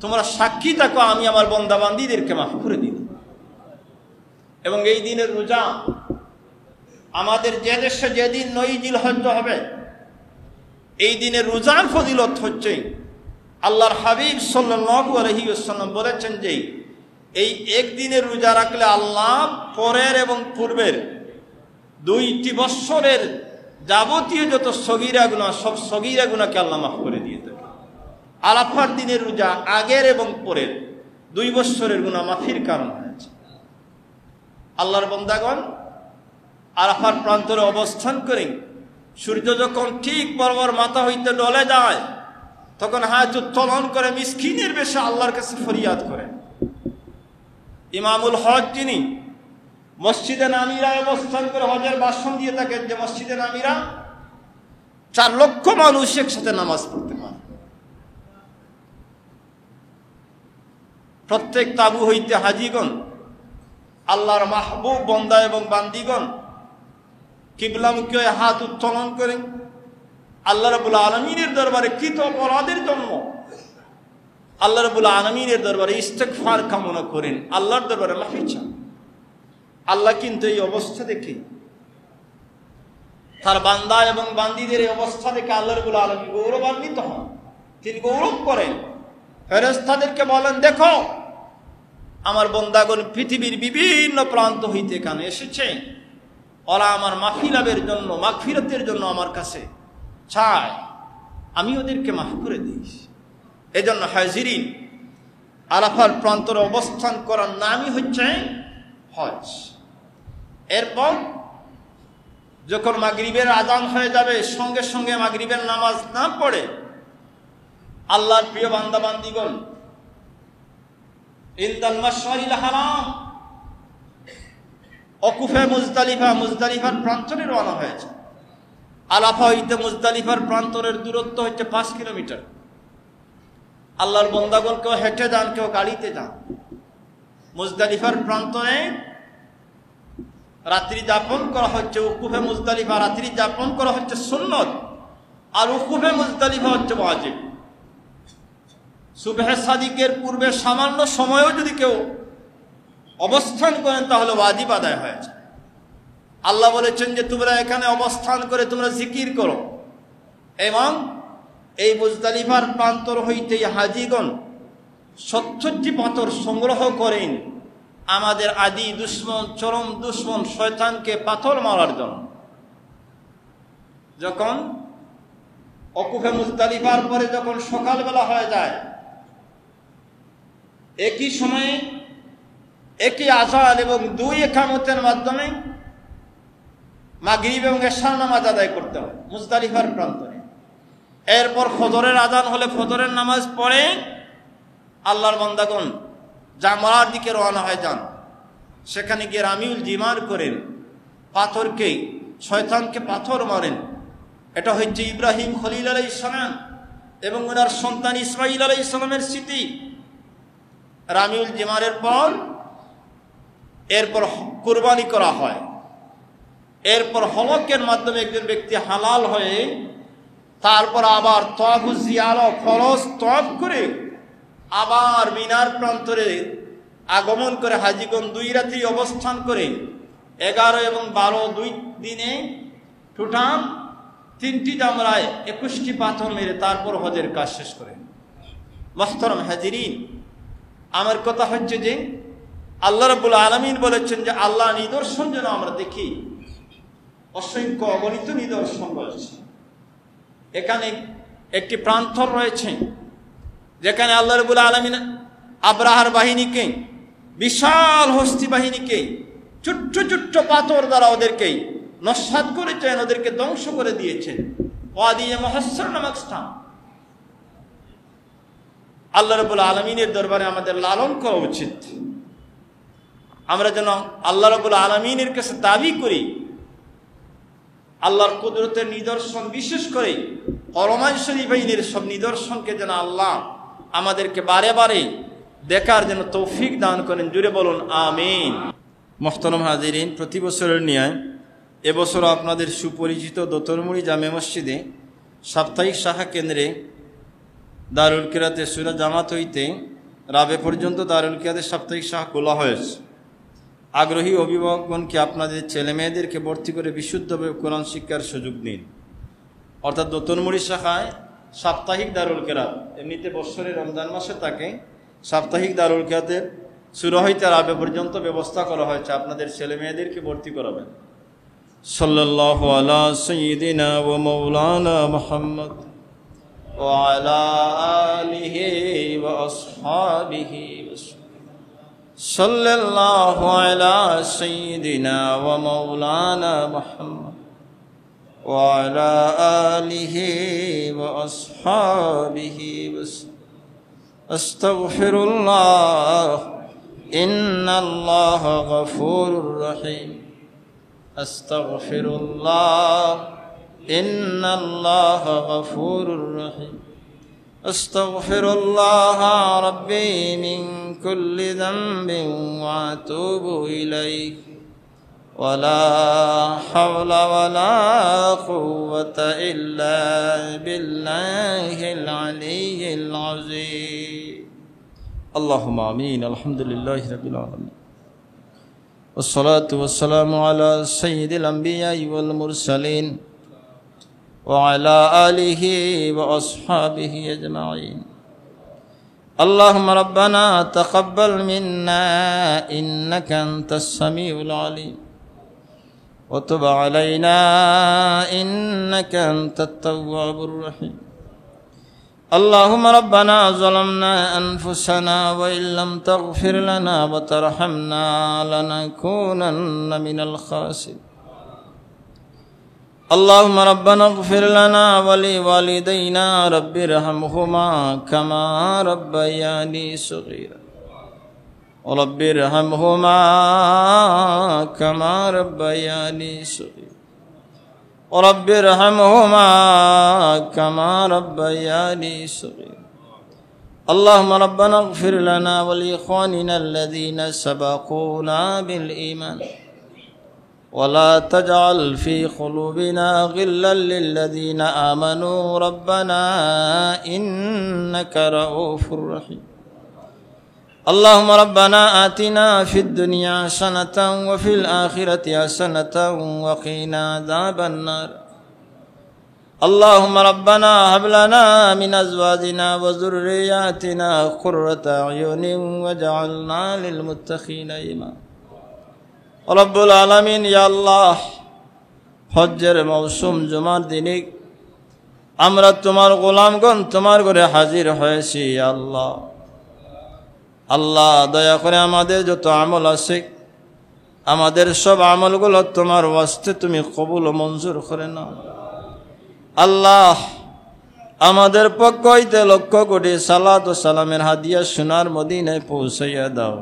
তোমরা সাক্ষী থাকো আমি আমার বান্দা বান্দীদেরকে মাফ করে দিই। এবং এই দিনের রোজা আমাদের যে দেশে যেদিন 9 জিলহজ হবে, এই দিনের রোজার ফজিলত হচ্ছে আল্লাহর হাবিব সাল্লাল্লাহু আলাইহি ওয়াসাল্লাম বলেছেন যে এই একদিনের রোজা রাখলে আল্লাহ পরের এবং পূর্বের 2টি বৎসরের যাবতীয় যত সগীরা গুনাহ সব সগীরা গুনাহকে আল্লাহ মাফ করে দিয়ে থাকে। আরাফার দিনের রোজা আগের এবং পরের 2 বৎসরের গুনাহ মাফির কারণ হয়েছে। আল্লাহর বান্দাগণ আরাফার প্রান্তরে অবস্থান করেন, সূর্য যখন ঠিক বরাবর মাথা হইতে ডলে যায় তখন হাত উত্তোলন করে মিসকিনের বেশে আল্লাহর কাছে ফরিয়াদ করেন। ইমামুল হজ যিনি মসজিদে নামিরা অবস্থান করে হজের ভাষণ দিয়ে থাকেন যে মসজিদে নামিরা 4 লক্ষ মানুষ একসাথে নামাজ পড়তে পারে। প্রত্যেক তাবু হইতে হাজিগণ আল্লাহর মাহবুব বান্দা এবং বান্দীগণ কিবলামুখী হয়ে হাত উত্তোলন করেন, আল্লাহ রাব্বুল আলামিনের দরবারে কৃত অপরাধের জন্য আল্লাহ রাব্বুল আলামিনের দরবারে ইস্তেগফার কামনা করেন, আল্লাহর দরবারে মাফি চান। আল্লাহ কিন্তু এই অবস্থা দেখে, তার বান্দা এবং বান্দীদের এই অবস্থা দেখে আল্লাহ রাব্বুল আলামিন গৌরবান্বিত হন, তিনি গৌরব করেন। ফেরেশতাদেরকে বলেন, দেখো আমার বান্দাগণ পৃথিবীর বিভিন্ন প্রান্ত হইতে এখানে এসেছে, ওরা আমার মাফি লাভের জন্য, মাগফিরাতের জন্য আমার কাছে চায়, আমি ওদেরকে মাফ করে দিই। এজন্য হাজিরিন, আরাফার প্রান্তরে অবস্থান করার নামই হচ্ছে হজ। এরপর যখন মাগরিবের আযান হয়ে যাবে, সঙ্গে সঙ্গে মাগরিবের নামাজ না পড়ে আল্লাহর প্রিয় বান্দা বান্দীগণ ইনদাল মাশআরিল হারাম ওকুফে মুজদালিফার প্রান্তরে রওনা হয়েছে। আরাফা হইতে মুজদালিফার প্রান্তরের দূরত্ব হচ্ছে 5 কিলোমিটার। আল্লাহর বান্দাগণ কেউ হেঁটে যান, কেউ গাড়িতে যান। মুজদালিফার প্রান্তরে রাত্রি যাপন করা হচ্ছে, উকুফে মুজদালিফা রাত্রি যাপন করা হচ্ছে সুন্নত, আর উকুফে মুজদালিফা হচ্ছে ওয়াজিব। সুবহে সাদিকের পূর্বে সামান্য সময়ও যদি কেউ অবস্থান করেন তাহলে ওয়াজিব আদায় হয়েছে। আল্লাহ বলেছেন যে তোমরা এখানে অবস্থান করে তোমরা জিকির করো, এবং এই মুজদালিফার প্রান্তর হইতে হাজিগণ 70টি পাথর সংগ্রহ করেন আমাদের আদি দুশ্মন, চরম দুশ্মন শয়তানকে পাথর মারার জন্য। যখন ওকুফে মুজদালিফার পরে যখন সকালবেলা হয়ে যায়, একই সময়ে একই আযান এবং 2 ইকামতের মাধ্যমে মাগরিব এবং ইশার নামাজ আদায় করতে হয় মুজদালিফার প্রান্তরে। এরপর ফজরের আযান হলে ফজরের নামাজ পড়ে আল্লাহর বান্দাগণ জামরার দিকে রওনা হয়ে যান। সেখানে গিয়ে রামিউল জিমার করেন, পাথরকে, শয়তানকে পাথর মারেন। এটা হচ্ছে ইব্রাহিম খলিল আলাইহিস সালাম এবং ওনার সন্তান ইসমাঈল আলাইহিস সালামের স্মৃতি। রামিউল জিমারের পর এরপর কুরবানি করা হয়। এরপর হলকের মাধ্যমে একজন ব্যক্তি হালাল হয়ে তারপর আবার তওয়াফ জিয়ারা ফরজ তওয়াফ করে আবার মিনার প্রান্তরে আগমন করে হাজিগণ 2 রাত্রি অবস্থান করে 11 এবং 12 2 দিনে টোটাল 3টি জামরায় 21টি পাথর মেরে তারপর হজের কাজ শেষ করেন। মুহতারাম হাজিরিন, আমার কথা হচ্ছে যে আল্লাহ রাব্বুল আলামিন বলেছেন যে আল্লাহ নিদর্শন যেন আমরা দেখি, অসংখ্য অগণিত নিদর্শন রয়েছে। এখানে একটি প্রান্তর রয়েছে যেখানে আল্লাহ রাব্বুল আলামিন আব্রাহার বাহিনীকে, বিশাল হস্তি বাহিনীকে ছোট্ট ছোট্ট পাথর দ্বারা ওদেরকে নস্যাৎ করেছেন, ওদেরকে ধ্বংস করে দিয়েছেন। ওয়াদি মুহাসসার নামক স্থান। আল্লাহ রাব্বুল আলামিনের দরবারে আমাদের লালন করা উচিত। আমরা যেন আল্লাহ রাব্বুল আলামিনের কাছে দাবি করি আল্লাহর কুদরতের নিদর্শন, বিশেষ করে কোরআন শরীফের সব নিদর্শনকে যেন আল্লাহ আমাদেরকে বারে বারে দেখার যেন তৌফিক দান করেন। জুড়ে বলুন আমিন। মুহতারাম হাজিরিন, প্রতি বছরের ন্যায় এবছর আপনাদের সুপরিচিত দোতরমুড়ি জামে মসজিদে সাপ্তাহিক শাখা কেন্দ্রে দারুল কিরাতে সূরা জামাত হইতে রাবে পর্যন্ত দারুল কিরাতের সাপ্তাহিক শাখা খোলা হয়েছে। আগ্রহী অভিভাবকগণকে আপনাদের ছেলে মেয়েদেরকে ভর্তি করে বিশুদ্ধভাবে কোরআন শিক্ষার সুযোগ দিন। অর্থাৎ দোতরমুড়ি শাখায় সাপ্তাহিক দারুল কিরাত, এমনিতে বৎসরে রমজান মাসে থাকে সাপ্তাহিক দারুল কিরাতের সূরা হইতে রাবে পর্যন্ত ব্যবস্থা করা হয়েছে। আপনাদের ছেলে মেয়েদেরকে ভর্তি করাবেন। সাল্লাল্লাহু আলা সাইয়্যিদিনা ওয়া মাওলানা মুহাম্মদ ওয়া আলা আলিহি ওয়া আসহাবিহি সাল্লাল্লাহু আলা সাইয়্যিদিনা ওয়া মাওলানা মুহাম্মদ ওয়া আলা আলিহি ওয়া আসহাবিহি আস্তাগফিরুল্লাহ ইন্নাল্লাহা গফুরুর রহিম। আস্তাগফিরুল্লাহ ইন্নাল্লাহা গফুরুর রহিম। আস্তাগফিরুল্লাহ রাব্বি মিন কুল্লি যামবিন ওয়া আতুবু ইলাইহি ওয়া লা হাওলা ওয়া লা কুওয়াতা ইল্লা বিল্লাহিল আলিয়্যিল আযীম। আল্লাহুম্মা আমিন। আলহামদুলিল্লাহি রাব্বিল আলামিন। والصلاة والسلام على سيد الأنبياء والمرسلين وعلى آله وأصحابه أجمعين. اللهم ربنا تقبل منا إنك أنت السميع العليم وتب علينا إنك أنت التواب الرحيم. اللهم ربنا ظلمنا أنفسنا وإن لم تغفر لنا وترحمنا لنكونن من الخاسرين. اللهم ربنا اغفر لنا ولوالدينا رب ارحمهما كما ربياني صغيرا ورب ارحمهما كما ربياني صغيرا ورب ارحمهما كما ربياني صغيرا اللهم ربنا اغفر لنا ولإخواننا الذين سبقونا بالإيمان ولا تجعل في قلوبنا غلا للذين آمنوا ربنا إنك رؤوف رحيم اللهم ربنا آتنا في الدنيا حسنة وفي الآخرة حسنة وقنا عذاب النار اللهم ربنا هب لنا من أزواجنا وذرياتنا قرة أعين واجعلنا للمتقين إماما রব্বুল আলামিন ইয়া আল্লাহ হজ্জের মৌসুম জুমার দিনে আমরা তোমার গোলামগণ তোমার ঘরে হাজির হয়েছি ইয়া আল্লাহ আল্লাহ দয়া করে আমাদের যত আমল আছে আমাদের সব আমলগুলো তোমার ওয়াস্তে তুমি কবুল ও মঞ্জুর করে নাও আল্লাহ আমাদের পক্ষ হইতে লক্ষ কোটি সালাত ও সালামের হাদিয়া সোনার মদিনায় পৌঁছাইয়া দাও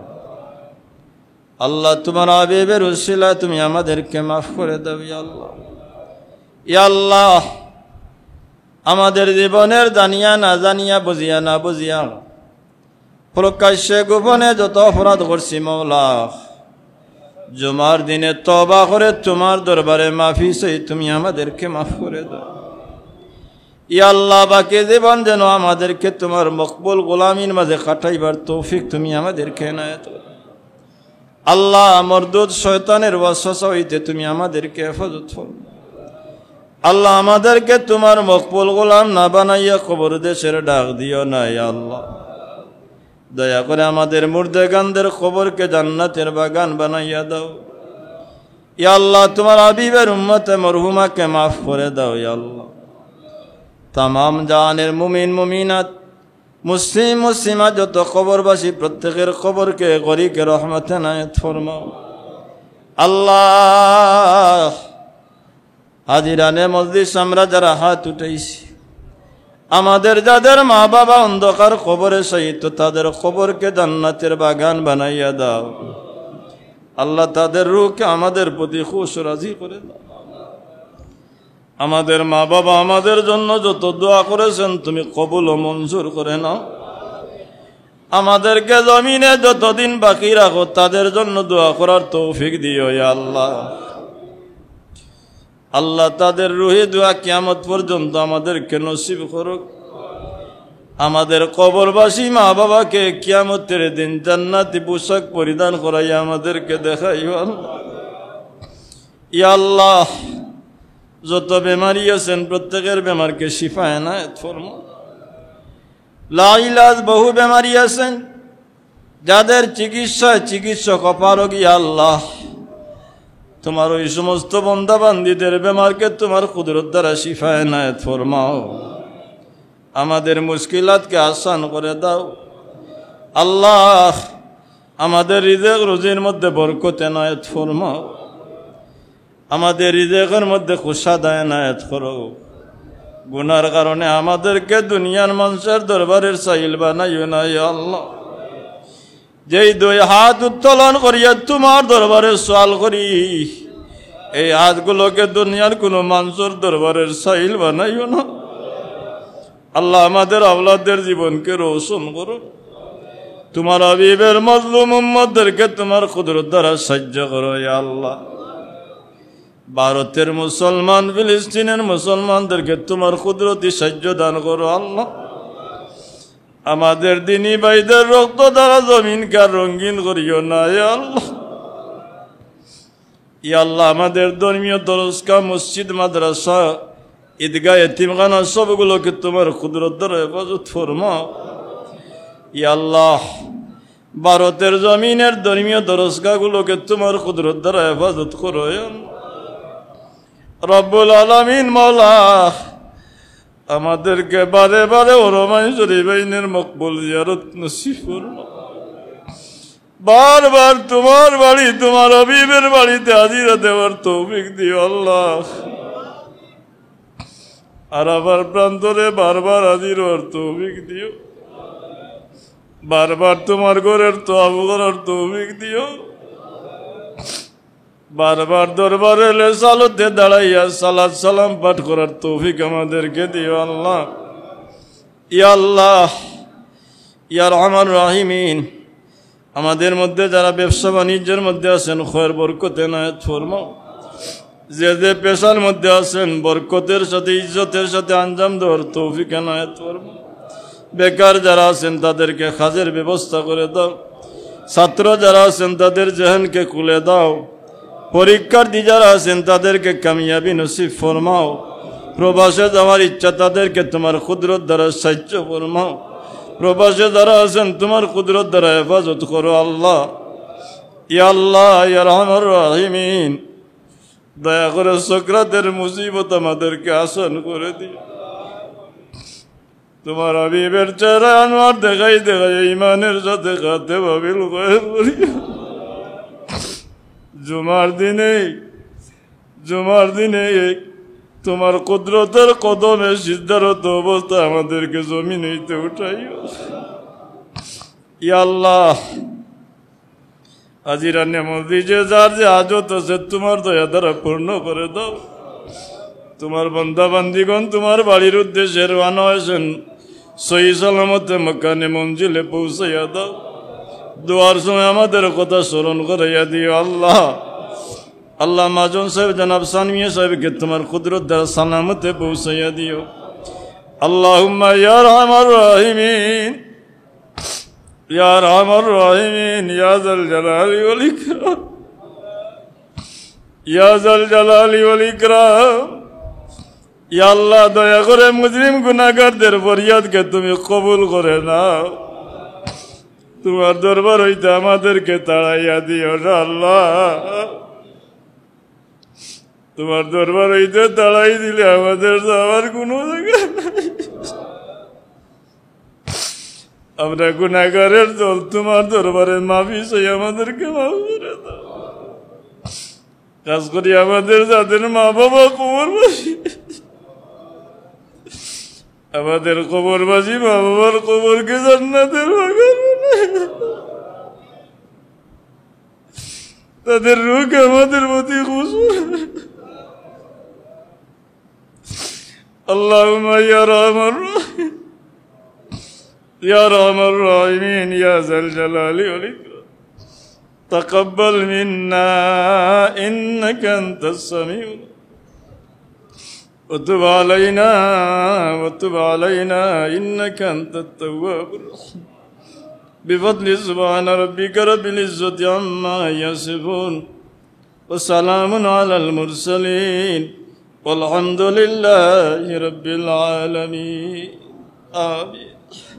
আল্লাহ তোমার হাবিবের উসিলায় তুমি আমাদেরকে মাফ করে দাও ইয়া আল্লাহ ইয়া আল্লাহ আমাদের জীবনের জানিয়া না জানিয়া বুঝিয়া না বুঝিয়া প্রকাশ্যে গোপনে যত অপরাধ করছি মওলা জুমার দিনে তওবা করে তোমার দরবারে মাফি চাই তুমি আমাদেরকে মাফ করে দাও ইয়া আল্লাহ বাকি জীবন যেন আমাদেরকে তোমার মকবুল গোলামির মাঝে কাটাইবার তৌফিক তুমি আমাদেরকে এনায়েত করো আল্লাহ মরদুদ শয়তানের ওয়াসওয়াসা হইতে তুমি আমাদেরকে হেফাজত করো আল্লাহ আমাদেরকে তোমার মকবুল গোলাম না বানাইয়া কবর দেশের ডাক দিও না ইয়া আল্লাহ দয়া করে আমাদের মুর্দেগানদের কবরকে জান্নাতের বাগান বানাইয়া দাও ইয়া আল্লাহ তোমার হাবিবের উম্মতে মরহুমাকে মাফ করে দাও ইয়া আল্লাহ তামাম জাহানের মুমিন মুমিনাত মুসলিম মুসলিমা যত কবরবাসী প্রত্যেকের কবরকে গরিকে রহমতে নায়েত ফরমাও আল্লাহ হাজিরানে মজলিস আমরা যারা হাত উঠাইছি আমাদের যাদের মা বাবা অন্ধকার কবরে শহীদ তাদের কবরকে জান্নাতের বাগান বানাইয়া দাও আল্লাহ তাদের রূহকে আমাদের প্রতি খুশ রাজি করে দাও আমাদের মা বাবা আমাদের জন্য যত দোয়া করেছেন তুমি কবুল ও মঞ্জুর করে নাও আমাদেরকে জমিনে যতদিন বাকি রাখো তাদের জন্য দোয়া করার তৌফিক দিও ইয়া আল্লাহ আল্লাহ তাদের রুহে দোয়া কিয়ামত পর্যন্ত আমাদেরকে নসিব করুক আমাদের কবরবাসী মা বাবাকে কিয়ামতের দিন জান্নাতি পোশাক পরিধান করাইয়া আমাদেরকে দেখাইও ইয়া আল্লাহ যত বেমারি আছেন প্রত্যেকের বেমারকে শিফা এনায়েত ফরমাও লা ইলাজ বহু বেমারি আছেন যাদের চিকিৎসক অপারগ ইয়া আল্লাহ তোমার ওই সমস্ত বান্দা বান্দীদের বেমারকে তোমার কুদরত দ্বারা শিফা এনায়েত ফরমাও আমাদের মুশকিলাতকে আসান করে দাও আল্লাহ আমাদের রিজিক রুজির মধ্যে বরকত এনায়েত ফরমাও আমাদের রিজিকের মধ্যে খুশাদ এনায়েত করো গুনার কারণে আমাদেরকে দুনিয়ার মানুষের দরবারের সাইল বানাইও না ইয়া আল্লাহ যেই দুই হাত উত্তোলন করিয়া তোমার দরবারে সওয়াল করি এই হাতগুলোকে দুনিয়ার কোনো মানুষের দরবারের সাইল বানাইও না আল্লাহ আমাদের আওলাদের জীবনকে রোশন করো তোমার হাবিবের মজলুম উম্মতদেরকে তোমার কুদরত দ্বারা সাহায্য করো ইয়া আল্লাহ ভারতের মুসলমান ফিলিস্তিনের মুসলমানদেরকে তোমার কুদরতি সাহায্য দান করো আল্লাহ আমাদের দিনী ভাইদের রক্ত দ্বারা জমিনকে রঙিন করিও না ইয়া আল্লাহ ইয়া আল্লাহ আমাদের ধর্মীয় দরজগা মসজিদ মাদ্রাসা ঈদগাহ এতিমখানা সবগুলোকে তোমার কুদরত দ্বারা হেফাজত ফরমাও ইয়া আল্লাহ ভারতের জমিনের ধর্মীয় দরজগাগুলোকে তোমার কুদরত দ্বারা হেফাজত করো রব্বুল আলামিন মওলা আমাদেরকে বারে বারে ওরমাই শরীফাইনের মকবুল জিয়ারত নসিব ফরমাও বারবার তোমার বাড়ি তোমার হাবিবের বাড়িতে হাজিরা দেওয়ার তৌফিক দিও আল্লাহ আরাফার প্রান্তরে বারবার হাজির হওয়ার তৌফিক দিও বারবার তোমার ঘরের তওয়াব করার তৌফিক দিও বারবার দরবারে লেসালতে দাঁড়াইয়া সালাত সালাম পাঠ করার তৌফিক আমাদেরকে দিও আল্লাহ ইয়া আল্লাহ ইয়া আরহামার রাহিমিন, আমাদের মধ্যে যারা ব্যবসা বাণিজ্যের মধ্যে আছেন খয়ের বরকতে এনায়েত ফরমাও। যে যে পেশার মধ্যে আছেন বরকতের সাথে ইজ্জতের সাথে আঞ্জাম দেওয়ার তৌফিক এনায়েত ফরমাও। বেকার যারা আছেন তাদেরকে কাজের ব্যবস্থা করে দাও। ছাত্র যারা আছেন তাদের জেহেনকে খুলে দাও। পরীক্ষার্থী যারা আছেন তাদেরকে কামিয়াবি নসিব ফরমাও। প্রবাসে যাওয়ার ইচ্ছা তাদেরকে তোমার কুদরত দ্বারা সাহায্য ফরমাও। প্রবাসে যারা আছেন তোমার কুদরত দ্বারা হেফাজত করো আল্লাহ। ইয়া আল্লাহ ইয়া রহমান রাহিমিন, দয়া করে সকরাতের মুসিবত আমাদেরকে আসান করে দিও। তোমার হাবিবের চেহারা আনোয়ার দেখাই দেখাই ইমানের সাথে খাতে ভাবিল খয়ের করিও। জুমার দিনে তোমার কুদরতের কদমে সিদ্ধারত অবস্থা আমাদেরকে জমিন হইতে উঠাইও। ইয়া আল্লাহ, আজিরা নেমতি যে যার যে আজত আছে তোমার দয়া দ্বারা পূর্ণ করে দাও। তোমার বান্দা বান্দিগণ তোমার বাড়ির উদ্দেশ্যে রওনা হয়েছেন, সহি সালামতে মক্কানে মঞ্জিলে পৌঁছাইয়া দাও। দোয়ার সময় আমাদের কথা স্মরণ করাইয়া দিও আল্লাহ। আল্লাহ মাজন সাহেব জনাব সানমিয়া সাহেবকে তোমার কুদরত দ্বারা সালামতে পৌঁছাইয়া দিও। আল্লাহুম্মা ইয়া আরহামার রাহিমিন, ইয়া আরহামার রাহিমিন, ইয়া যাল জালালি ওয়াল ইকরাম, ইয়া যাল জালালি ওয়াল ইকরাম। ইয়া আল্লাহ, দয়া করে মুজরিম গুনাহগারদের ফরিয়াদকে তুমি কবুল করে নাও। তোমার দরবার হইতে আমাদেরকে তাড়াইয়া দিও না আল্লাহ। তোমার দরবার হইতে তাড়াই দিলে আমাদের যাওয়ার কোনো জায়গা নাই। আমরা গুনাহগারের দল, তোমার দরবারে মাফি চাই, আমাদেরকে মাফ করে দাও। কাজ করি আমাদের যাদের মা বাবা কবরবাসী, আমাদের কবরবাসী মা বাবার কবরকে জান্নাতের বাগান বানায় দাও। তাদের রূহ আমাদের প্রতি খুশি। আল্লাহুম্মা ইয়া রাহমান রাহিম, ইয়া রাহমান রাহিমিন, ইয়া যাল জালালি ওয়াল ইকরাম, তাকাব্বাল মিন্না ইন্নাকা আনতাস সামিউল وتب علينا إنك أنت التواب الرحيم. بفضل سبحان ربك رب العزة عما يصفون وسلام على المرسلين والحمد لله رب العالمين. آمين.